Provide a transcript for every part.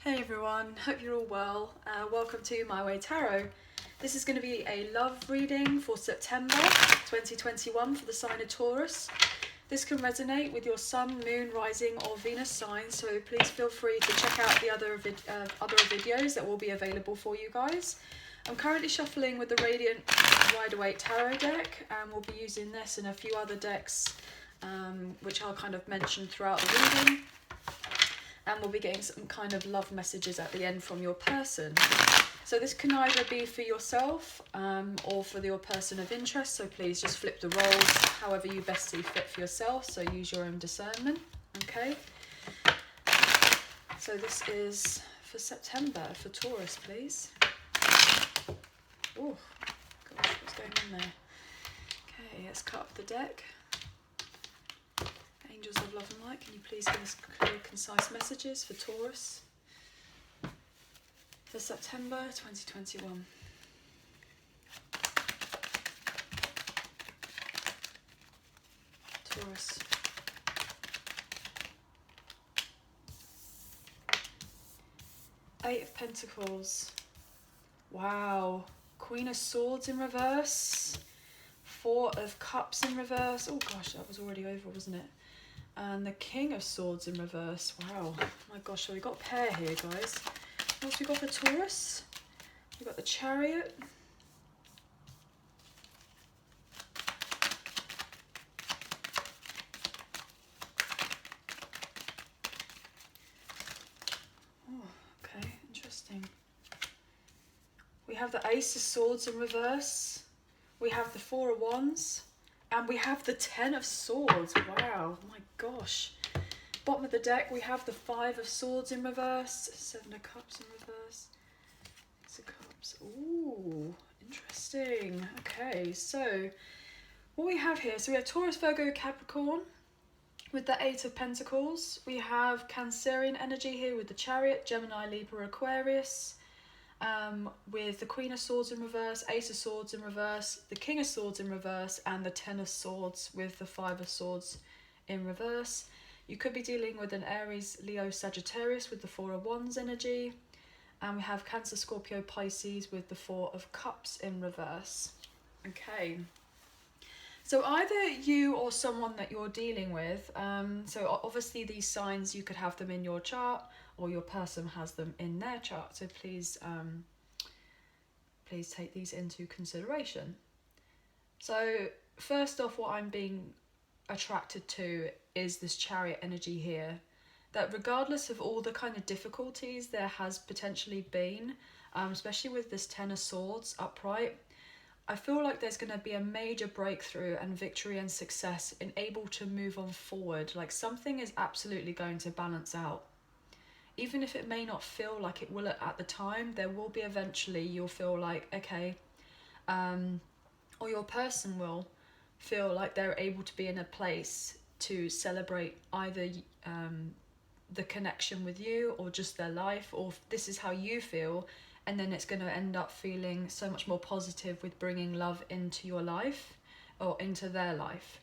Hey everyone, hope you're all well. Welcome to My Way Tarot. This is going to be a love reading for September 2021 for the sign of Taurus. This can resonate with your Sun, Moon, Rising or Venus sign, so please feel free to check out the other videos that will be available for you guys. I'm currently shuffling with the Radiant Rider-Waite tarot deck, and we'll be using this and a few other decks which I'll kind of mention throughout the reading. And we'll be getting some kind of love messages at the end from your person. So this can either be for yourself or for your person of interest. So please just flip the roles however you best see fit for yourself. So use your own discernment. Okay. So this is for September for Taurus, please. Oh, gosh, what's going on there? Okay, let's cut up the deck. Angels of love and light, can you please give us clear, concise messages for Taurus for September 2021? Taurus. Eight of Pentacles. Wow. Queen of Swords in reverse. Four of Cups in reverse. Oh gosh, that was already over, wasn't it? And the King of Swords in reverse. Wow. Oh my gosh, so we got a pair here, guys. What else we got for Taurus? We got the Chariot. Oh, okay, interesting. We have the Ace of Swords in reverse. We have the Four of Wands. And we have the Ten of Swords. Wow, my gosh. Bottom of the deck, we have the Five of Swords in reverse. Seven of Cups in reverse. Six of Cups. Ooh, interesting. Okay, so what we have here, so we have Taurus, Virgo, Capricorn with the Eight of Pentacles. We have Cancerian energy here with the Chariot, Gemini, Libra, Aquarius. With the Queen of Swords in reverse, Ace of Swords in reverse, the King of Swords in reverse, and the Ten of Swords with the Five of Swords in reverse. You could be dealing with an Aries, Leo, Sagittarius with the Four of Wands energy. And we have Cancer, Scorpio, Pisces with the Four of Cups in reverse. Okay. So either you or someone that you're dealing with, so obviously these signs, you could have them in your chart or your person has them in their chart. So please, please take these into consideration. So first off, what I'm being attracted to is this Chariot energy here. That regardless of all the kind of difficulties there has potentially been, especially with this Ten of Swords upright, I feel like there's going to be a major breakthrough and victory and success in able to move on forward. Like something is absolutely going to balance out. Even if it may not feel like it will at the time, there will be eventually you'll feel like, okay, or your person will feel like they're able to be in a place to celebrate either the connection with you or just their life, or this is how you feel, and then it's going to end up feeling so much more positive with bringing love into your life or into their life.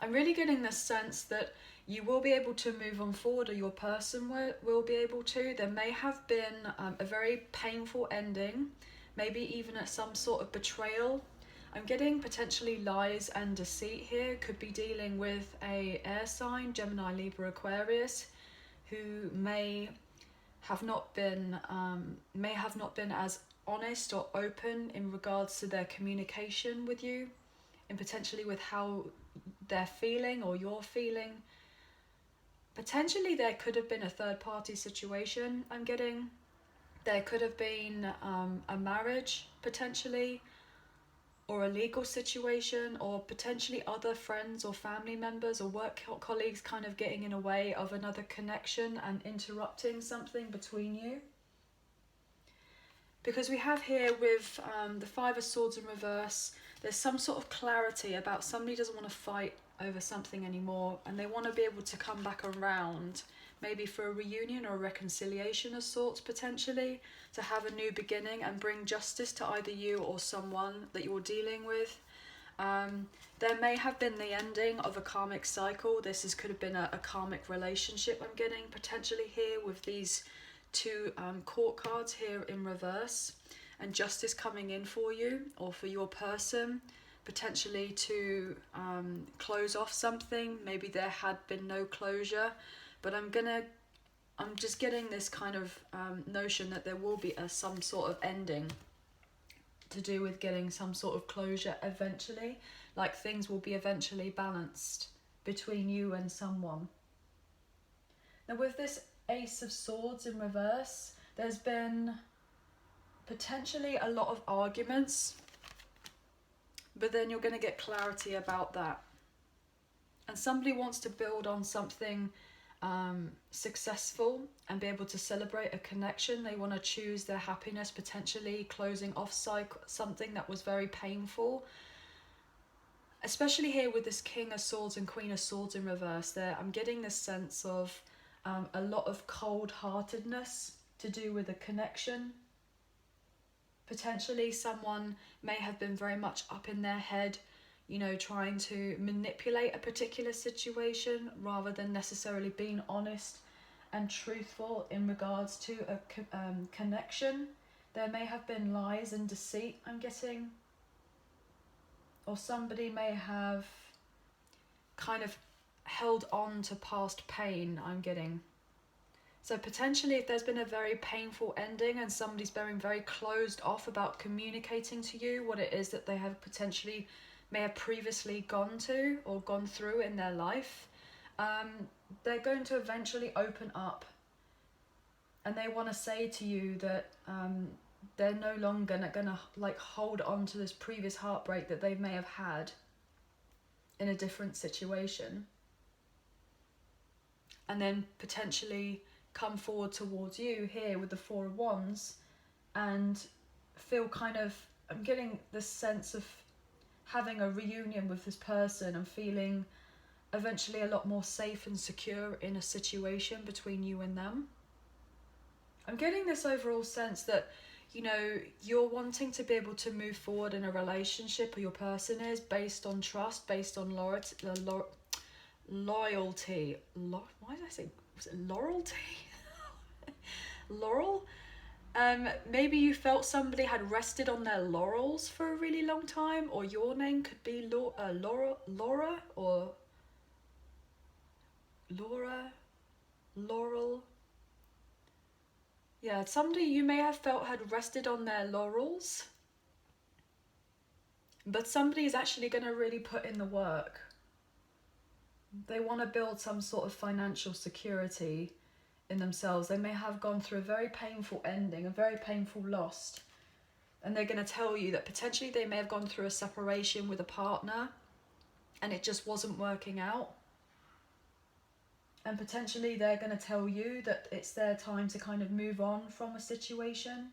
I'm really getting this sense that you will be able to move on forward, or your person will be able to. There may have been a very painful ending, maybe even at some sort of betrayal. I'm getting potentially lies and deceit here. Could be dealing with a air sign, Gemini, Libra, Aquarius, who may have not been as honest or open in regards to their communication with you, and potentially with how they're feeling or you're feeling. Potentially there could have been a third party situation. I'm getting there could have been a marriage potentially, or a legal situation, or potentially other friends or family members or work colleagues kind of getting in a way of another connection and interrupting something between you. Because we have here with the Five of Swords in reverse, there's some sort of clarity about somebody doesn't want to fight over something anymore, and they want to be able to come back around, maybe for a reunion or a reconciliation of sorts, potentially, to have a new beginning and bring justice to either you or someone that you're dealing with. There may have been the ending of a karmic cycle. Could have been a karmic relationship I'm getting potentially here with these two court cards here in reverse, and justice coming in for you or for your person, potentially to close off something. Maybe there had been no closure, but I'm just getting this kind of notion that there will be some sort of ending to do with getting some sort of closure eventually. Like things will be eventually balanced between you and someone. Now with this Ace of Swords in reverse, there's been potentially a lot of arguments, but then you're going to get clarity about that. And somebody wants to build on something successful and be able to celebrate a connection. They want to choose their happiness, potentially closing off something that was very painful. Especially here with this King of Swords and Queen of Swords in reverse there, I'm getting this sense of a lot of cold-heartedness to do with a connection. Potentially someone may have been very much up in their head, you know, trying to manipulate a particular situation rather than necessarily being honest and truthful in regards to a connection. There may have been lies and deceit, I'm getting. Or somebody may have kind of held on to past pain, I'm getting. So potentially if there's been a very painful ending and somebody's been very closed off about communicating to you what it is that they have potentially may have previously gone to or gone through in their life, they're going to eventually open up, and they want to say to you that they're no longer gonna like hold on to this previous heartbreak that they may have had in a different situation, and then potentially come forward towards you here with the Four of Wands and feel kind of, I'm getting this sense of having a reunion with this person and feeling eventually a lot more safe and secure in a situation between you and them. I'm getting this overall sense that, you know, you're wanting to be able to move forward in a relationship, or your person is, based on trust, based on loyalty. Why did I say, was it loyalty? Laurel? Maybe you felt somebody had rested on their laurels for a really long time, or your name could be Laura, or Laurel. Yeah, somebody you may have felt had rested on their laurels, but somebody is actually going to really put in the work. They want to build some sort of financial security in themselves. They may have gone through a very painful ending, a very painful loss, and they're going to tell you that potentially they may have gone through a separation with a partner and it just wasn't working out. And potentially they're going to tell you that it's their time to kind of move on from a situation.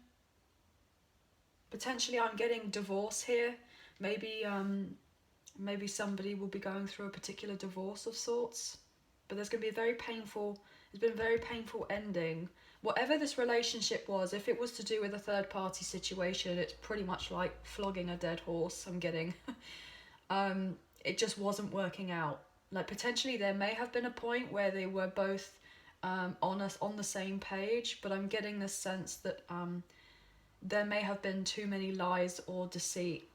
Potentially I'm getting divorce here. Maybe somebody will be going through a particular divorce of sorts. But there's going to be a very painful ending. Whatever this relationship was, if it was to do with a third party situation, it's pretty much like flogging a dead horse, I'm getting. It just wasn't working out. Like potentially there may have been a point where they were both on the same page, but I'm getting this sense that there may have been too many lies or deceit,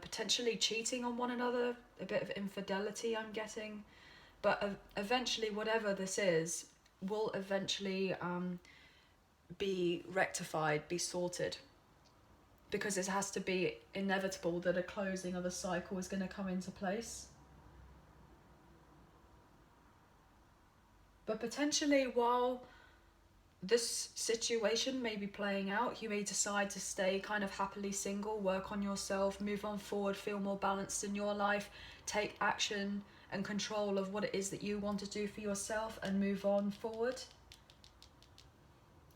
potentially cheating on one another, a bit of infidelity I'm getting. But eventually whatever this is will eventually be rectified, be sorted, because it has to be inevitable that a closing of a cycle is going to come into place. But potentially while this situation may be playing out, you may decide to stay kind of happily single, work on yourself, move on forward, feel more balanced in your life, take action and control of what it is that you want to do for yourself, and move on forward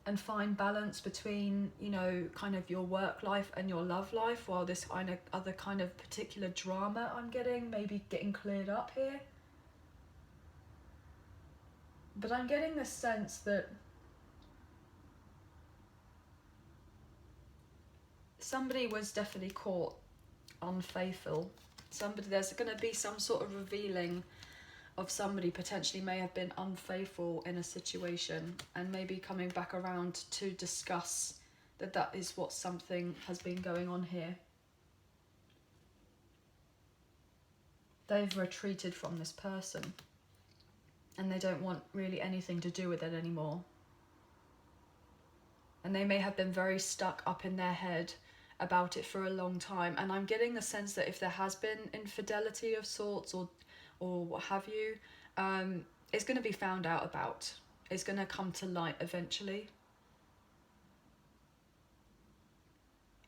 and find balance between, you know, kind of your work life and your love life, while this kind of other kind of particular drama I'm getting maybe getting cleared up here. But I'm getting this sense that somebody was definitely caught unfaithful. There's going to be some sort of revealing of somebody potentially may have been unfaithful in a situation, and maybe coming back around to discuss that is what something has been going on here. They've retreated from this person and they don't want really anything to do with it anymore. And they may have been very stuck up in their head about it for a long time. And I'm getting the sense that if there has been infidelity of sorts or what have you, it's going to be found out about. It's going to come to light eventually.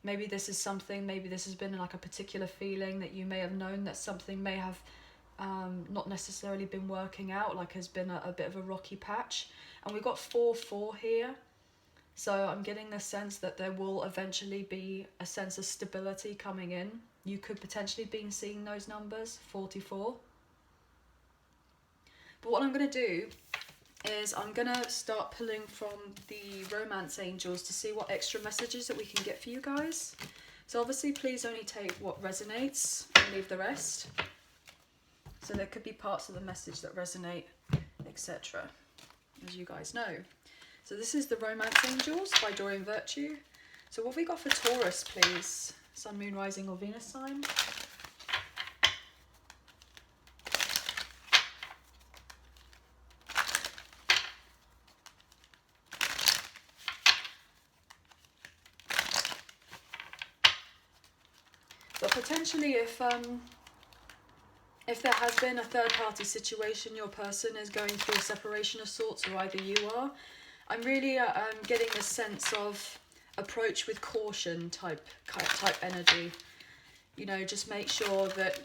Maybe this is something, maybe this has been like a particular feeling that you may have known that something may have not necessarily been working out, like has been a bit of a rocky patch. And we've got 4-4 here. So I'm getting the sense that there will eventually be a sense of stability coming in. You could potentially be seeing those numbers, 44. But what I'm going to do is I'm going to start pulling from the romance angels to see what extra messages that we can get for you guys. So obviously please only take what resonates and leave the rest. So there could be parts of the message that resonate, etc., as you guys know. So this is the Romance Angels by Doreen Virtue. So what have we got for Taurus, please? Sun, Moon, Rising or Venus sign. But potentially if there has been a third party situation, your person is going through a separation of sorts, or either you are, I'm really getting this sense of approach with caution type energy. You know, just make sure that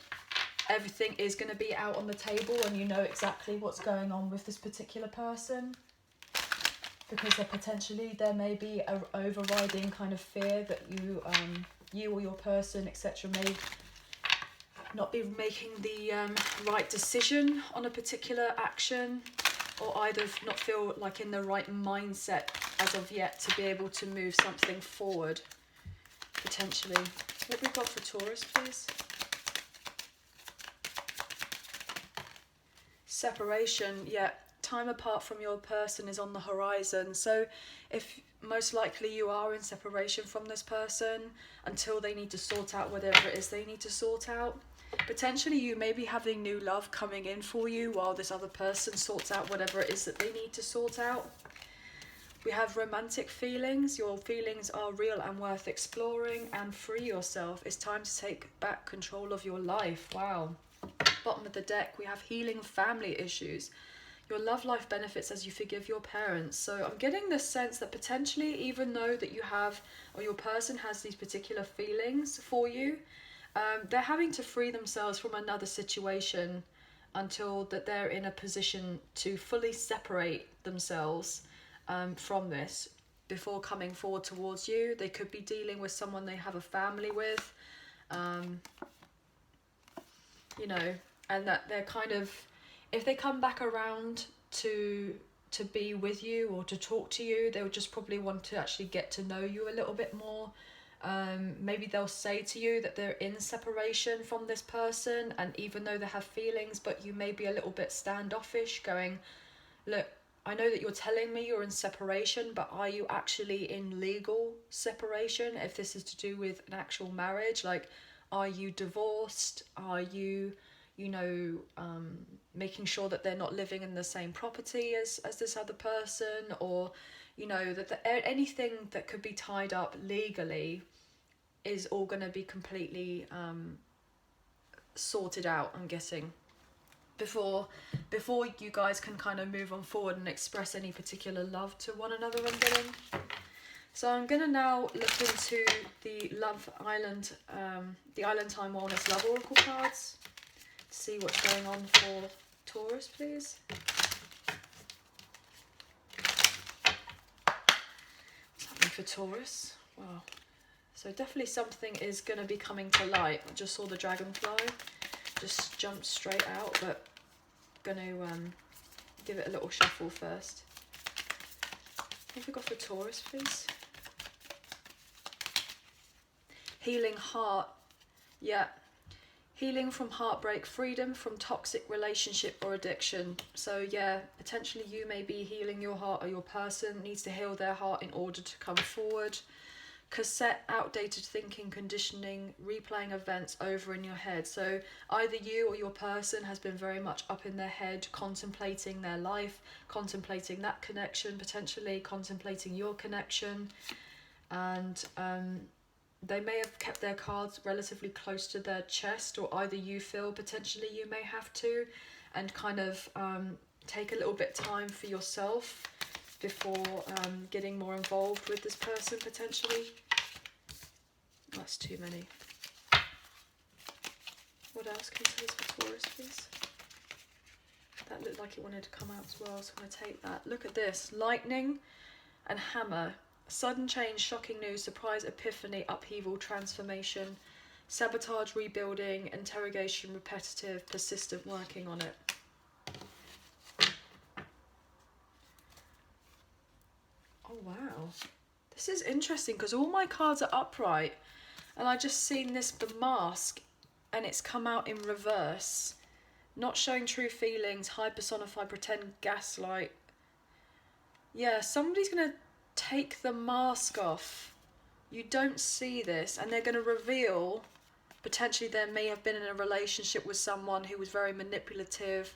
everything is going to be out on the table and you know exactly what's going on with this particular person. Because there may be an overriding kind of fear that you or your person, etc., may not be making the right decision on a particular action, or either not feel like in the right mindset as of yet to be able to move something forward, potentially. What we've got for Taurus, please? Separation, yeah. Time apart from your person is on the horizon. So if most likely you are in separation from this person until they need to sort out whatever it is they need to sort out. Potentially you may be having new love coming in for you while this other person sorts out whatever it is that they need to sort out. We have romantic feelings. Your feelings are real and worth exploring, and free yourself. It's time to take back control of your life. Wow. Bottom of the deck, we have healing family issues. Your love life benefits as you forgive your parents. So I'm getting this sense that potentially, even though that you have, or your person has these particular feelings for you, they're having to free themselves from another situation until that they're in a position to fully separate themselves from this before coming forward towards you. They could be dealing with someone they have a family with, you know, and that they're kind of, if they come back around to be with you or to talk to you, they'll just probably want to actually get to know you a little bit more. Maybe they'll say to you that they're in separation from this person, and even though they have feelings, but you may be a little bit standoffish, going, look, I know that you're telling me you're in separation, but are you actually in legal separation? If this is to do with an actual marriage, like, are you divorced? Are you, you know, making sure that they're not living in the same property as this other person, or, you know, that anything that could be tied up legally is all going to be completely sorted out, I'm guessing, before you guys can kind of move on forward and express any particular love to one another, I'm getting. So I'm going to now look into the Love Island, the Island Time Wellness Love Oracle cards to see what's going on for Taurus, please. What's happening for Taurus? Wow. So definitely something is going to be coming to light. I just saw the dragonfly just jump straight out, but going to give it a little shuffle first. What have we got for Taurus, please? Healing heart. Yeah. Healing from heartbreak, freedom from toxic relationship or addiction. So yeah, potentially you may be healing your heart, or your person needs to heal their heart in order to come forward. Cassette, outdated thinking, conditioning, replaying events over in your head. So either you or your person has been very much up in their head, contemplating their life, contemplating that connection, potentially contemplating your connection. And they may have kept their cards relatively close to their chest, or either you feel potentially you may have to, and kind of take a little bit time for yourself before getting more involved with this person potentially. That's too many. What else can you tell us for Taurus, please? That looked like it wanted to come out as well, so I'm going to take that. Look at this. Lightning and hammer. Sudden change, shocking news, surprise, epiphany, upheaval, transformation, sabotage, rebuilding, interrogation, repetitive, persistent, working on it. Oh wow, this is interesting because all my cards are upright and I just seen this, the mask, and it's come out in reverse. Not showing true feelings, high personify, pretend, gaslight. Yeah, somebody's going to take the mask off. You don't see this, and they're going to reveal, potentially there may have been in a relationship with someone who was very manipulative.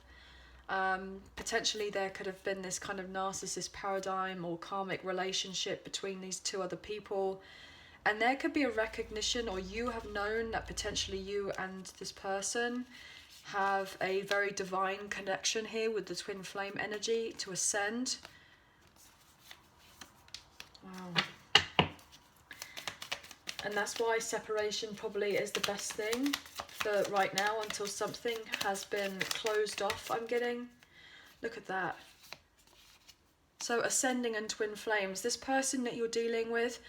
Potentially there could have been this kind of narcissist paradigm or karmic relationship between these two other people, and there could be a recognition, or you have known that potentially you and this person have a very divine connection here with the twin flame energy to ascend. Wow. And that's why separation probably is the best thing for right now, until something has been closed off, I'm getting. Look at that. So ascending and twin flames. This person that you're dealing with,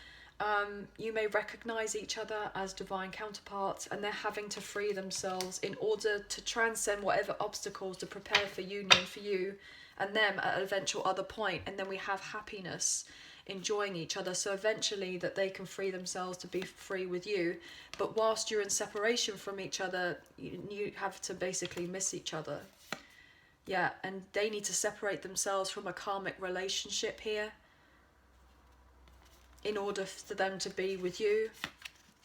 you may recognize each other as divine counterparts, and they're having to free themselves in order to transcend whatever obstacles to prepare for union for you and them at an eventual other point. And then we have happiness, enjoying each other, so eventually that they can free themselves to be free with you. But whilst you're in separation from each other, you have to basically miss each other. Yeah, and they need to separate themselves from a karmic relationship here in order for them to be with you.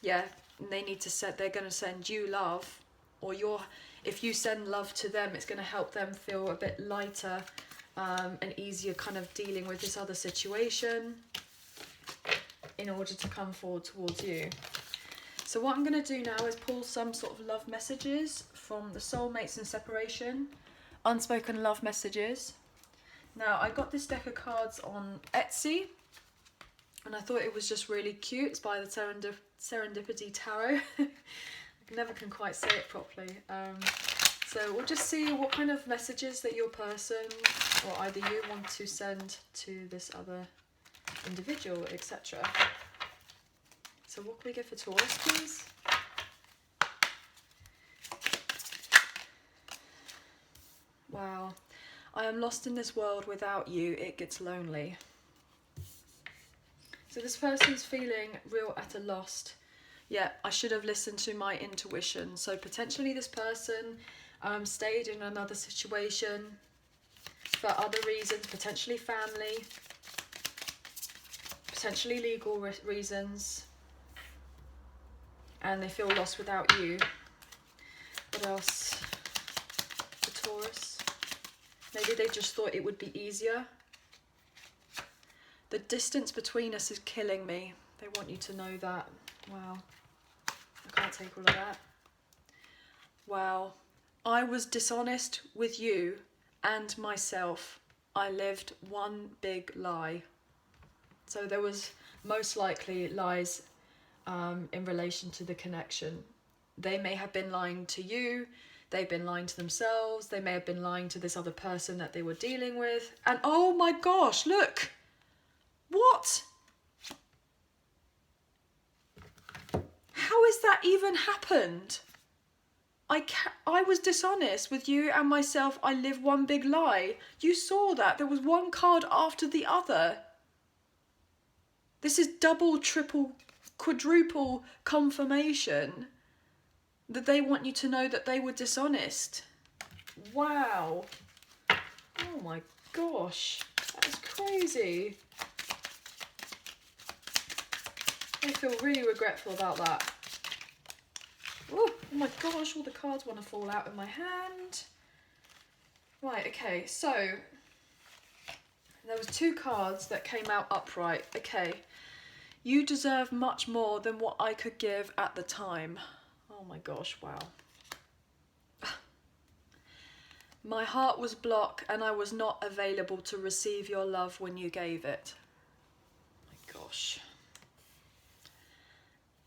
Yeah, and they need to they're going to send you love, or if you send love to them, it's going to help them feel a bit lighter and easier kind of dealing with this other situation in order to come forward towards you. So what I'm going to do now is pull some sort of love messages from the Soulmates in Separation, unspoken love messages. Now, I got this deck of cards on Etsy, and I thought it was just really cute. It's by the Serendipity Tarot. I never can quite say it properly. So we'll just see what kind of messages that your person, or either you, want to send to this other individual, etc. So what can we get for Taurus, please? Wow. I am lost in this world without you. It gets lonely. So this person's feeling real at a loss. Yeah, I should have listened to my intuition. So potentially this person stayed in another situation for other reasons, potentially family, potentially legal reasons, and they feel lost without you. What else for Taurus? Maybe they just thought it would be easier. The distance between us is killing me. They want you to know that. Wow. I can't take all of that. Wow. I was dishonest with you and myself. I lived one big lie. So there was most likely lies in relation to the connection. They may have been lying to you. They've been lying to themselves. They may have been lying to this other person that they were dealing with. And oh my gosh, look. What? How has that even happened? I was dishonest with you and myself. I live one big lie. You saw that. There was one card after the other. This is double, triple, quadruple confirmation. That they want you to know that they were dishonest. Wow. Oh my gosh. That's crazy. I feel really regretful about that. Oh my gosh, all the cards want to fall out of my hand. Right, okay, so there was 2 cards that came out upright. Okay, you deserve much more than what I could give at the time. Oh my gosh, wow. My heart was blocked and I was not available to receive your love when you gave it. Oh my gosh.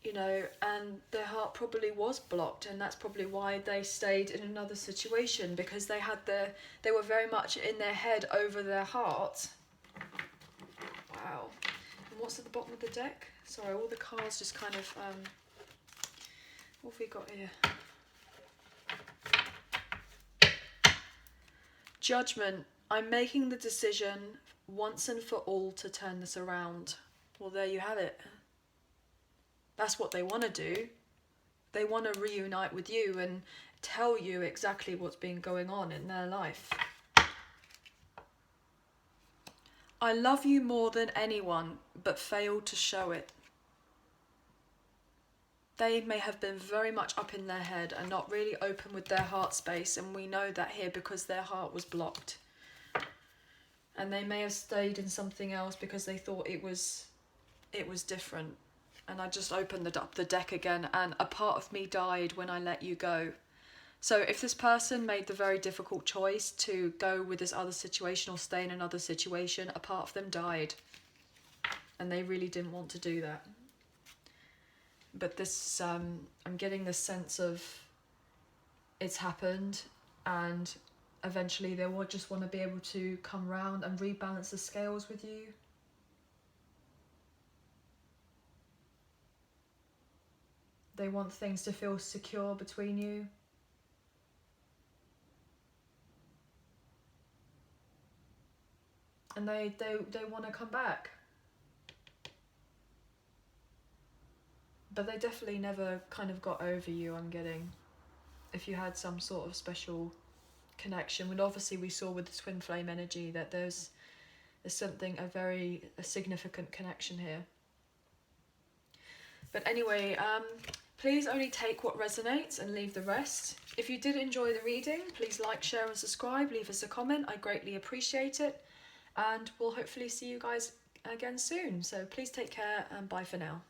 You know, and their heart probably was blocked, and that's probably why they stayed in another situation, because they were very much in their head over their heart. Wow. And what's at the bottom of the deck? Sorry, all the cards just kind of what have we got here? Judgment. I'm making the decision once and for all to turn this around. Well, there you have it. That's what they want to do. They want to reunite with you and tell you exactly what's been going on in their life. I love you more than anyone, but failed to show it. They may have been very much up in their head and not really open with their heart space, and we know that here because their heart was blocked. And they may have stayed in something else because they thought it was different. And I just opened up the deck again, and a part of me died when I let you go. So if this person made the very difficult choice to go with this other situation or stay in another situation, a part of them died. And they really didn't want to do that. But this, I'm getting this sense of it's happened, and eventually they will just want to be able to come round and rebalance the scales with you. They want things to feel secure between you. And they want to come back. But they definitely never kind of got over you, I'm getting. If you had some sort of special connection. And obviously we saw with the twin flame energy that there's something, a significant connection here. But anyway, please only take what resonates and leave the rest. If you did enjoy the reading, please like, share and subscribe. Leave us a comment. I greatly appreciate it. And we'll hopefully see you guys again soon. So please take care and bye for now.